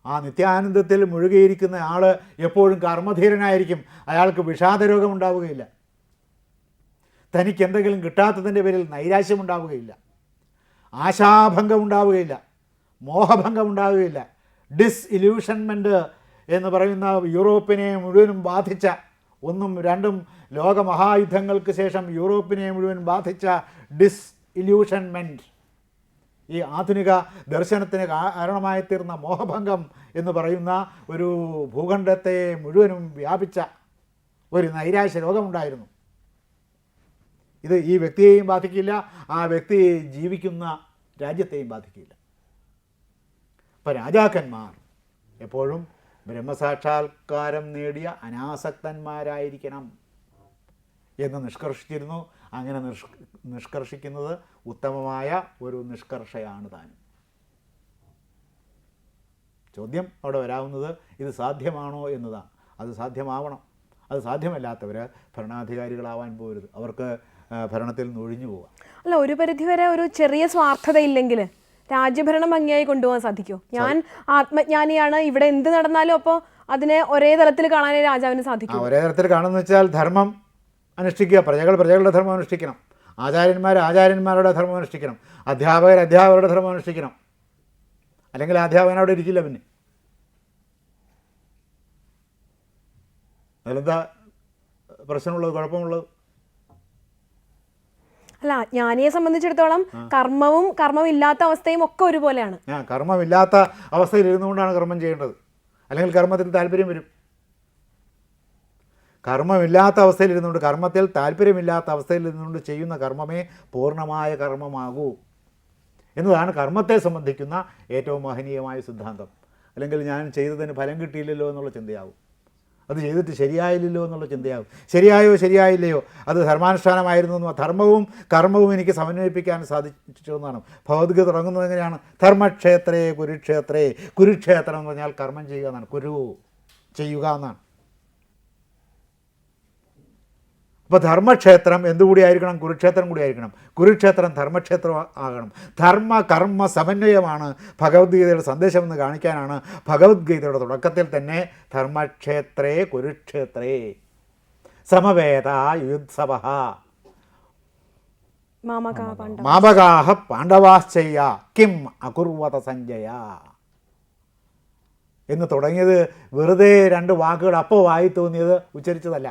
ആ നിത്യാനന്ദത്തിൽ മുഴുകിയിരിക്കുന്ന ആൾ എപ്പോഴും കർമ്മധീരനായിരിക്കും. അയാൾക്ക് വിഷാദരോഗം ഉണ്ടാവുകയില്ല. തനിക്ക് എന്തെങ്കിലും കിട്ടാത്തതിൻ്റെ പേരിൽ നൈരാശ്യമുണ്ടാവുകയില്ല, ആശാഭംഗം ഉണ്ടാവുകയില്ല, മോഹഭംഗം ഉണ്ടാവുകയില്ല. ഡിസ്ഇല്യൂഷൻമെൻറ്റ് എന്ന് പറയുന്ന യൂറോപ്പിനെ മുഴുവനും ബാധിച്ച, ഒന്നും രണ്ടും ലോകമഹായുദ്ധങ്ങൾക്ക് ശേഷം യൂറോപ്പിനെ മുഴുവൻ ബാധിച്ച ഡിസ്ഇല്യൂഷൻമെൻറ്റ്, ഈ ആധുനിക ദർശനത്തിന് കാരണമായി തീർന്ന മോഹഭംഗം എന്ന് പറയുന്ന ഒരു ഭൂഖണ്ഡത്തെ മുഴുവനും വ്യാപിച്ച ഒരു നൈരാശ്യ രോഗമുണ്ടായിരുന്നു. ഇത് ഈ വ്യക്തിയെയും ബാധിക്കില്ല, ആ വ്യക്തി ജീവിക്കുന്ന രാജ്യത്തെയും ബാധിക്കില്ല. അപ്പോൾ രാജാക്കന്മാർ എപ്പോഴും ബ്രഹ്മസാക്ഷാത്കാരം നേടിയ അനാസക്തന്മാരായിരിക്കണം എന്ന് നിഷ്കർഷിച്ചിരുന്നു. അങ്ങനെ നിഷ്കർഷിക്കുന്നത് ഉത്തമമായ ഒരു നിഷ്കർഷയാണ് താനും. ചോദ്യം അവിടെ വരാവുന്നത് ഇത് സാധ്യമാണോ എന്നതാണ്. അത് സാധ്യമാവണം. അത് സാധ്യമല്ലാത്തവർ ഭരണാധികാരികളാവാൻ പോകരുത്. അവർക്ക് ഭരണത്തിൽ നിന്ന് ഒഴിഞ്ഞു പോവാം. അല്ല, ഒരു പരിധിവരെ ഒരു ചെറിയ സ്വാർത്ഥതയില്ലെങ്കിൽ രാജ്യഭരണം ഭംഗിയായി കൊണ്ടുപോകാൻ സാധിക്കുമോ? ഞാൻ ആത്മജ്ഞാനിയാണ്, ഇവിടെ എന്ത് നടന്നാലും അപ്പോൾ അതിനെ ഒരേ തലത്തിൽ കാണാനേ രാജാവിന് സാധിക്കും. ഒരേ തരത്തിൽ കാണുമെന്ന് വെച്ചാൽ ധർമ്മം അനുഷ്ഠിക്കുക, പ്രജകൾ പ്രജകളുടെ ധർമ്മം അനുഷ്ഠിക്കണം, ആചാര്യന്മാർ ആചാര്യന്മാരുടെ ധർമ്മം അനുഷ്ഠിക്കണം, അധ്യാപകർ അധ്യാപകരുടെ ധർമ്മം അനുഷ്ഠിക്കണം. അല്ലെങ്കിൽ അധ്യാപകൻ അവിടെ ഇരിക്കില്ല. പിന്നെ അതിലെന്താ പ്രശ്നമുള്ളത്, കുഴപ്പമുള്ളത്? അല്ല, ജ്ഞാനിയെ സംബന്ധിച്ചിടത്തോളം കർമ്മവും കർമ്മമില്ലാത്ത അവസ്ഥയും ഒക്കെ ഒരുപോലെയാണ്. കർമ്മമില്ലാത്ത അവസ്ഥയിൽ ഇരുന്നുകൊണ്ടാണ് കർമ്മം ചെയ്യേണ്ടത്. അല്ലെങ്കിൽ കർമ്മത്തിന് താല്പര്യം വരും. കർമ്മമില്ലാത്ത അവസ്ഥയിൽ ഇരുന്നുകൊണ്ട്, കർമ്മത്തിൽ താല്പര്യമില്ലാത്ത അവസ്ഥയിൽ ഇരുന്നുകൊണ്ട് ചെയ്യുന്ന കർമ്മമേ പൂർണ്ണമായ കർമ്മമാകൂ എന്നതാണ് കർമ്മത്തെ സംബന്ധിക്കുന്ന ഏറ്റവും മഹനീയമായ സിദ്ധാന്തം. അല്ലെങ്കിൽ ഞാൻ ചെയ്തതിന് ഫലം കിട്ടിയില്ലല്ലോ എന്നുള്ള ചിന്തയാവും, അത് ചെയ്തിട്ട് ശരിയായില്ലല്ലോ എന്നുള്ള ചിന്തയാവും. ശരിയായോ ശരിയായില്ലയോ, അത് ധർമാനുഷ്ഠാനമായിരുന്നു. ധർമ്മവും കർമ്മവും എനിക്ക് സമന്വയിപ്പിക്കാൻ സാധിച്ചു എന്നാണ് ഭഗവത്ഗീത തുടങ്ങുന്നത്. എങ്ങനെയാണ്? ധർമ്മക്ഷേത്രേ കുരുക്ഷേത്രേ. കുരുക്ഷേത്രം എന്ന് പറഞ്ഞാൽ കർമ്മം ചെയ്യുക എന്നാണ്, കുരു ചെയ്യുക എന്നാണ്. അപ്പോൾ ധർമ്മക്ഷേത്രം എന്തുകൂടി ആയിരിക്കണം? കുരുക്ഷേത്രം കൂടി ആയിരിക്കണം. കുരുക്ഷേത്രം ധർമ്മക്ഷേത്രം ആകണം. ധർമ്മ കർമ്മ സമന്വയമാണ് ഭഗവത്ഗീതയുടെ സന്ദേശമെന്ന് കാണിക്കാനാണ് ഭഗവത്ഗീതയുടെ തുടക്കത്തിൽ തന്നെ ധർമ്മക്ഷേത്രേ കുരുക്ഷേത്രേ സമവേത യുത്സവഃ മാമകാഹ പാണ്ഡവാശ്ചയ്യ കിം അകുർവത സഞ്ജയ എന്ന് തുടങ്ങിയത് വെറുതെ രണ്ട് വാക്കുകൾ അപ്പോൾ വായി തോന്നിയത് ഉച്ചരിച്ചതല്ല.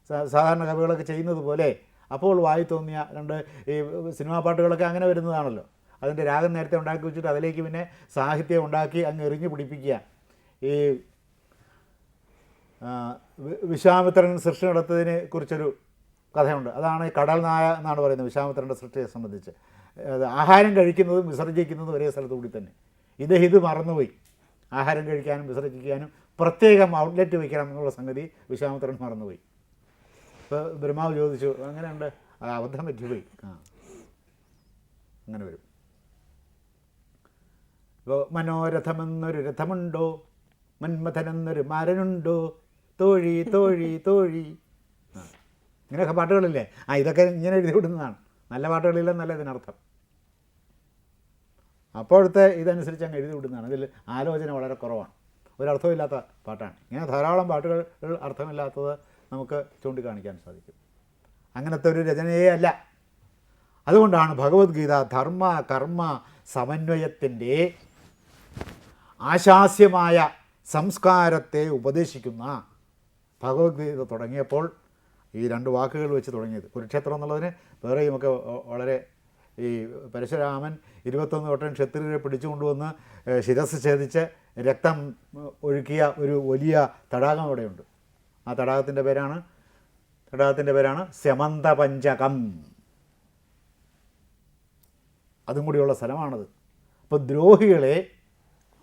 സാധാരണ കവികളൊക്കെ ചെയ്യുന്നത് പോലെ അപ്പോൾ വായി തോന്നിയ രണ്ട് ഈ സിനിമാ പാട്ടുകളൊക്കെ അങ്ങനെ വരുന്നതാണല്ലോ. അതിൻ്റെ രാഗം നേരത്തെ ഉണ്ടാക്കി വെച്ചിട്ട് അതിലേക്ക് പിന്നെ സാഹിത്യം ഉണ്ടാക്കി അങ്ങ് എറിഞ്ഞു പിടിപ്പിക്കുക. ഈ വിശ്വാമിത്രൻ സൃഷ്ടി നടത്തതിനെ കുറിച്ചൊരു കഥയുണ്ട്. അതാണ് ഈ കടൽ നായ എന്നാണ് പറയുന്നത് വിശ്വാമിത്രൻ്റെ സൃഷ്ടിയെ സംബന്ധിച്ച്. ആഹാരം കഴിക്കുന്നതും വിസർജിക്കുന്നതും ഒരേ സ്ഥലത്തു കൂടി തന്നെ. ഇത് മറന്നുപോയി. ആഹാരം കഴിക്കാനും വിസർജിക്കാനും പ്രത്യേകം ഔട്ട്ലെറ്റ് വയ്ക്കണം എന്നുള്ള സംഗതി വിശ്വാമിത്രൻ മറന്നുപോയി. ഇപ്പോൾ ബ്രഹ്മാവ് ചോദിച്ചു, അങ്ങനെയുണ്ട്, അബദ്ധം പറ്റിപ്പോയി. അങ്ങനെ വരും. ഇപ്പോൾ മനോരഥമെന്നൊരു രഥമുണ്ടോ, മന്മഥനെന്നൊരു മാരനുണ്ടോ, തോഴി തോഴി തോഴി, ഇങ്ങനെയൊക്കെ പാട്ടുകളില്ലേ? ഇതൊക്കെ ഇങ്ങനെ എഴുതി വിടുന്നതാണ്. നല്ല പാട്ടുകളില്ലെന്നല്ല ഇതിനർത്ഥം. അപ്പോഴത്തെ ഇതനുസരിച്ച് അങ്ങ് എഴുതി വിടുന്നതാണ്. ഇതിൽ ആലോചന വളരെ കുറവാണ്. ഒരർത്ഥമില്ലാത്ത പാട്ടാണ്. ഇങ്ങനെ ധാരാളം പാട്ടുകൾ അർത്ഥമില്ലാത്തത് നമുക്ക് ചൂണ്ടിക്കാണിക്കാൻ സാധിക്കും. അങ്ങനത്തെ ഒരു രചനയേ അല്ല. അതുകൊണ്ടാണ് ഭഗവത്ഗീത ധർമ്മ കർമ്മ സമന്വയത്തിൻ്റെ ആശാസ്യമായ സംസ്കാരത്തെ ഉപദേശിക്കുന്ന ഭഗവത്ഗീത തുടങ്ങിയപ്പോൾ ഈ രണ്ട് വാക്കുകൾ വെച്ച് തുടങ്ങിയത്. കുരുക്ഷേത്രം എന്നുള്ളതിന് വേറെയുമൊക്കെ വളരെ ഈ പരശുരാമൻ 21 വട്ടം ക്ഷത്രിയരെ പിടിച്ചുകൊണ്ടുവന്ന് ശിരസ് ഛേദിച്ച് രക്തം ഒഴുക്കിയ ഒരു വലിയ തടാകം അവിടെയുണ്ട്. ആ തടാകത്തിൻ്റെ പേരാണ് സ്യമന്തപഞ്ചകം. അതും കൂടിയുള്ള സ്ഥലമാണത്. അപ്പോൾ ദ്രോഹികളെ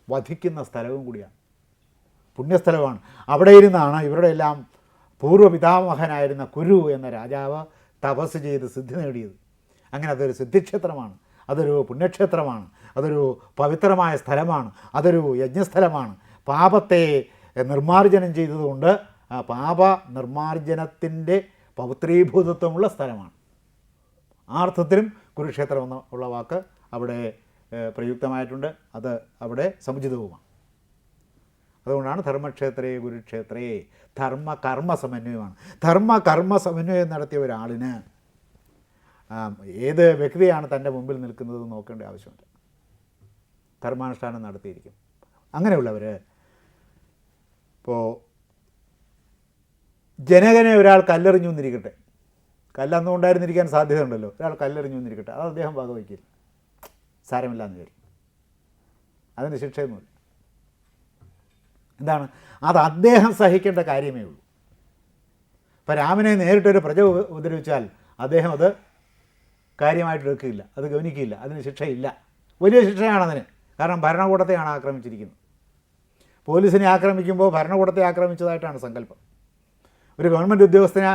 വധിക്കുന്ന സ്ഥലവും കൂടിയാണ്, പുണ്യസ്ഥലമാണ്. അവിടെ ഇരുന്നാണ് ഇവരുടെ എല്ലാം പൂർവ്വപിതാമഹനായിരുന്ന കുരു എന്ന രാജാവ് തപസ് ചെയ്ത് സിദ്ധി നേടിയത്. അങ്ങനെ അതൊരു സിദ്ധിക്ഷേത്രമാണ്, അതൊരു പുണ്യക്ഷേത്രമാണ്, അതൊരു പവിത്രമായ സ്ഥലമാണ്, അതൊരു യജ്ഞസ്ഥലമാണ്. പാപത്തെ നിർമ്മാർജ്ജനം ചെയ്തതുകൊണ്ട് ആ പാപ നിർമ്മാർജ്ജനത്തിൻ്റെ പവിത്രീഭൂതത്വമുള്ള സ്ഥലമാണ്. ആ അർത്ഥത്തിലും കുരുക്ഷേത്രം എന്നുള്ള വാക്ക് അവിടെ പ്രയുക്തമായിട്ടുണ്ട്. അത് അവിടെ സമുചിതവുമാണ്. അതുകൊണ്ടാണ് ധർമ്മക്ഷേത്രേ കുരുക്ഷേത്രേ, ധർമ്മ സമന്വയമാണ്. ധർമ്മ സമന്വയം നടത്തിയ ഒരാളിന് ഏത് വ്യക്തിയാണ് തൻ്റെ മുമ്പിൽ നിൽക്കുന്നത് നോക്കേണ്ട ആവശ്യമില്ല. ധർമാനുഷ്ഠാനം നടത്തിയിരിക്കും. അങ്ങനെയുള്ളവർ ഇപ്പോൾ ജനകനെ ഒരാൾ കല്ലെറിഞ്ഞു എന്നിരിക്കട്ടെ, കല്ലന്നും ഉണ്ടായിരുന്നിരിക്കാൻ സാധ്യതയുണ്ടല്ലോ, ഒരാൾ കല്ലെറിഞ്ഞു എന്നിരിക്കട്ടെ, അത് അദ്ദേഹം വകവയ്ക്കില്ല, സാരമില്ല എന്ന് വിചാരിക്കും, അതിന് ശിക്ഷയൊന്നുമില്ല. എന്താണ് അത് അദ്ദേഹം സഹിക്കേണ്ട കാര്യമേ ഉള്ളൂ. ഇപ്പോൾ രാമനെ നേരിട്ടൊരു പ്രജ ഉപദ്രവിച്ചാൽ അദ്ദേഹം അത് കാര്യമായിട്ട് എടുക്കില്ല, അത് ഗവനിക്കില്ല, അതിന് ശിക്ഷയില്ല. വലിയ ശിക്ഷയാണതിന്. കാരണം ഭരണകൂടത്തെയാണ് ആക്രമിച്ചിരിക്കുന്നത്. പോലീസിനെ ആക്രമിക്കുമ്പോൾ ഭരണകൂടത്തെ ആക്രമിച്ചതായിട്ടാണ് സങ്കല്പം. ഒരു ഗവൺമെൻറ് ഉദ്യോഗസ്ഥനെ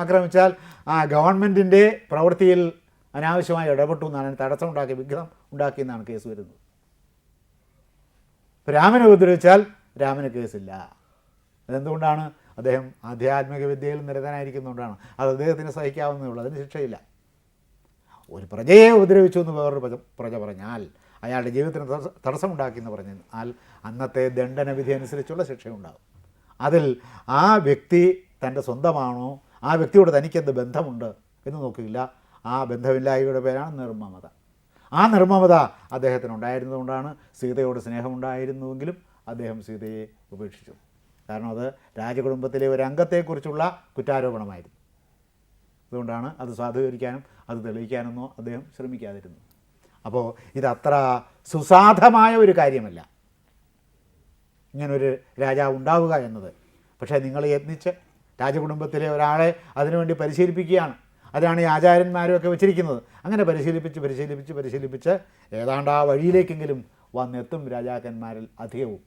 ആക്രമിച്ചാൽ ആ ഗവൺമെൻറ്റിൻ്റെ പ്രവൃത്തിയിൽ അനാവശ്യമായി ഇടപെട്ടു എന്നാണ്, തടസ്സം ഉണ്ടാക്കി, വിഘ്നം ഉണ്ടാക്കിയെന്നാണ് കേസ് വരുന്നത്. ഇപ്പോൾ രാമനെ ഉപദ്രവിച്ചാൽ രാമന് കേസില്ല. അതെന്തുകൊണ്ടാണ്? അദ്ദേഹം ആധ്യാത്മിക വിദ്യയിൽ നിരതനായിരിക്കുന്നതുകൊണ്ടാണ്. അത് അദ്ദേഹത്തിന് സഹിക്കാവുന്നതേ ഉള്ളൂ, അതിന് ശിക്ഷയില്ല. ഒരു പ്രജയെ ഉപദ്രവിച്ചു എന്ന് വേറൊരു പ്രജ പറഞ്ഞാൽ, അയാളുടെ ജീവിതത്തിന് തടസ്സമുണ്ടാക്കിയെന്ന് പറഞ്ഞാൽ അന്നത്തെ ദണ്ഡനവിധി അനുസരിച്ചുള്ള ശിക്ഷയുണ്ടാകും. അതിൽ ആ വ്യക്തി തൻ്റെ സ്വന്തമാണോ, ആ വ്യക്തിയോട് തനിക്കെന്ത് ബന്ധമുണ്ട് എന്ന് നോക്കില്ല. ആ ബന്ധമില്ലായ്മയുടെ പേരാണ് നിർമ്മമത. ആ നിർമ്മമത അദ്ദേഹത്തിനുണ്ടായിരുന്നതുകൊണ്ടാണ് സീതയോട് സ്നേഹമുണ്ടായിരുന്നുവെങ്കിലും അദ്ദേഹം സീതയെ ഉപേക്ഷിച്ചു. കാരണം അത് രാജകുടുംബത്തിലെ ഒരു അംഗത്തെക്കുറിച്ചുള്ള കുറ്റാരോപണമായിരുന്നു. അതുകൊണ്ടാണ് അത് സാധൂകരിക്കാനും അത് തെളിയിക്കാനൊന്നോ അദ്ദേഹം ശ്രമിക്കാതിരുന്നു. അപ്പോൾ ഇതത്ര സുസാധമായ ഒരു കാര്യമല്ല ഇങ്ങനൊരു രാജാവ് ഉണ്ടാവുക എന്നത്. പക്ഷേ നിങ്ങൾ യത്നിച്ച് രാജകുടുംബത്തിലെ ഒരാളെ അതിനുവേണ്ടി പരിശീലിപ്പിക്കുകയാണ്. അതിനാണ് ഈ ആചാര്യന്മാരുമൊക്കെ വെച്ചിരിക്കുന്നത്. അങ്ങനെ പരിശീലിപ്പിച്ച് ഏതാണ്ട് ആ വഴിയിലേക്കെങ്കിലും വന്നെത്തും രാജാക്കന്മാരിൽ അധികവും.